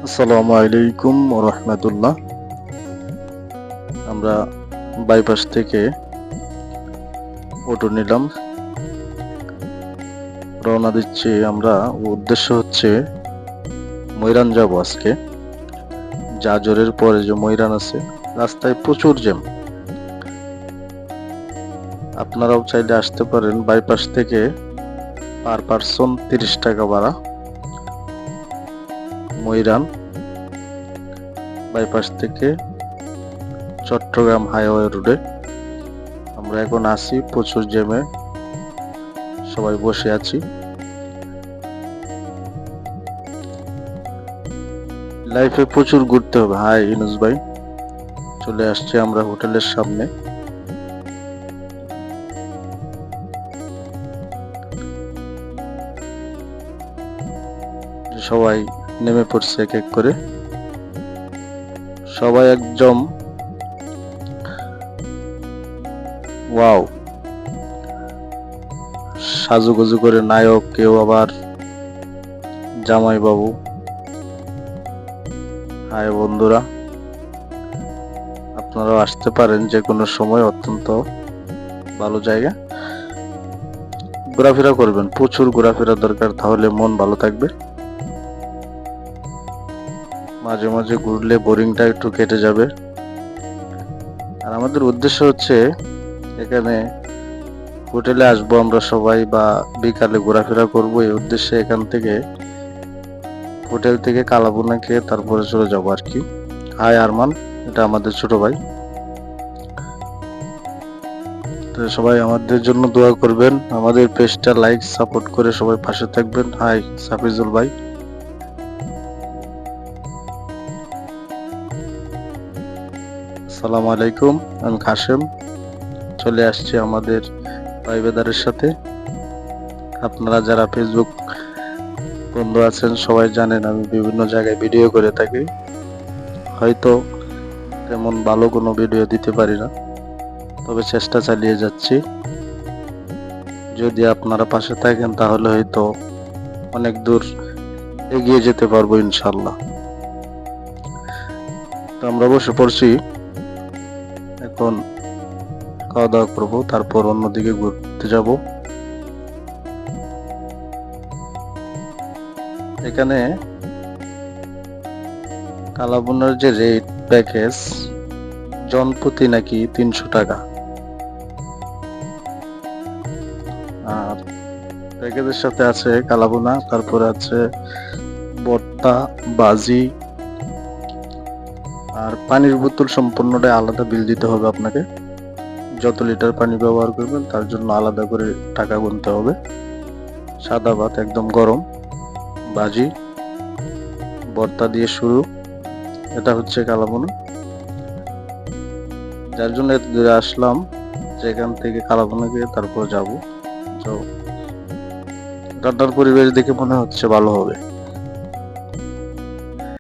আসসালামু আলাইকুম রহমতুল্লাহ। আমরা বাইপাস থেকে অটো নিলাম, রওনা দিচ্ছি। আমরা উদ্দেশ্য হচ্ছে ময়রান যাব আজকে। জাজরের পরে যে ময়রান আছে, রাস্তায় প্রচুর জ্যাম। আপনারাও চাইলে আসতে পারেন। বাইপাস থেকে পার পারসন 30 টাকা ভাড়া। ময়রান বাইপাস থেকে চট্টগ্রাম হাইওয়ে রোডে আমরা এখন আছি। প্রচুর জ্যামে সবাই বসে আছি। লাইফে প্রচুর ঘুরতে হবে। হাই ইনুস ভাই, চলে আসছি আমরা হোটেলের সামনে। সবাই নেমে পড়ছে এক এক করে। সবাই একদম ওয়াও, সাজুগুজু করে নায়ক, কেউ আবার জামাই বাবু। হাই বন্ধুরা, আপনারাও আসতে পারেন যে কোনো সময়। অত্যন্ত ভালো জায়গা, ঘোরাফেরা করবেন। প্রচুর ঘোরাফেরা দরকার, তাহলে মন ভালো থাকবে। মাঝে মাঝে ঘুরলে বোরিংটা একটু কেটে যাবে। আর আমাদের উদ্দেশ্য হচ্ছে এখানে হোটেলে আসবো আমরা সবাই, বা বিকালে ঘোরাফেরা করবো। এই উদ্দেশ্যে এখান থেকে হোটেল থেকে কালাভুনা খেয়ে তারপরে চলে যাবো আর কি। হাই আরমান, এটা আমাদের ছোট ভাই। তো সবাই আমাদের জন্য দোয়া করবেন, আমাদের পেজটা লাইক সাপোর্ট করে সবাই পাশে থাকবেন। হাই সাফিজুল ভাই। আসসালামু আলাইকুম, আমি কাশেম। চলে আসছি আমাদের ভাইবেদারের সাথে। আপনারা যারা ফেসবুক বন্ধু আছেন সবাই জানেন আমি বিভিন্ন জায়গায় ভিডিও করে থাকি। হয়তো তেমন ভালো কোনো ভিডিও দিতে পারি না, তবে চেষ্টা চালিয়ে যাচ্ছি। যদি আপনারা পাশে থাকেন তাহলে হয়তো অনেক দূর এগিয়ে যেতে পারবো ইনশাল্লাহ। তো আমরা বসে পড়ছি, এখন খাওয়া দাওয়া করবো, তারপর অন্যদিকে ঘুরতে যাব। এখানে কালাভুনার যে রেট প্যাকেজ, জনপ্রতি নাকি 300 টাকা। আর প্যাকেজের সাথে আছে কালাভুনা, তারপরে আছে ভর্তা, বাজি আর পানির বোতল। সম্পূর্ণটাই আলাদা বিল দিতে হবে আপনাকে। যত লিটার পানি ব্যবহার করবেন তার জন্য আলাদা করে টাকা গুনতে হবে। সাদা ভাত একদম গরম, বাজি, ভর্তা দিয়ে শুরু। এটা হচ্ছে কালাভুনা, যার জন্য এত দূরে আসলাম। যেখান থেকে কালাভুনা গিয়ে তারপর যাবো। তো রান্নার পরিবেশ দেখে মনে হচ্ছে ভালো হবে।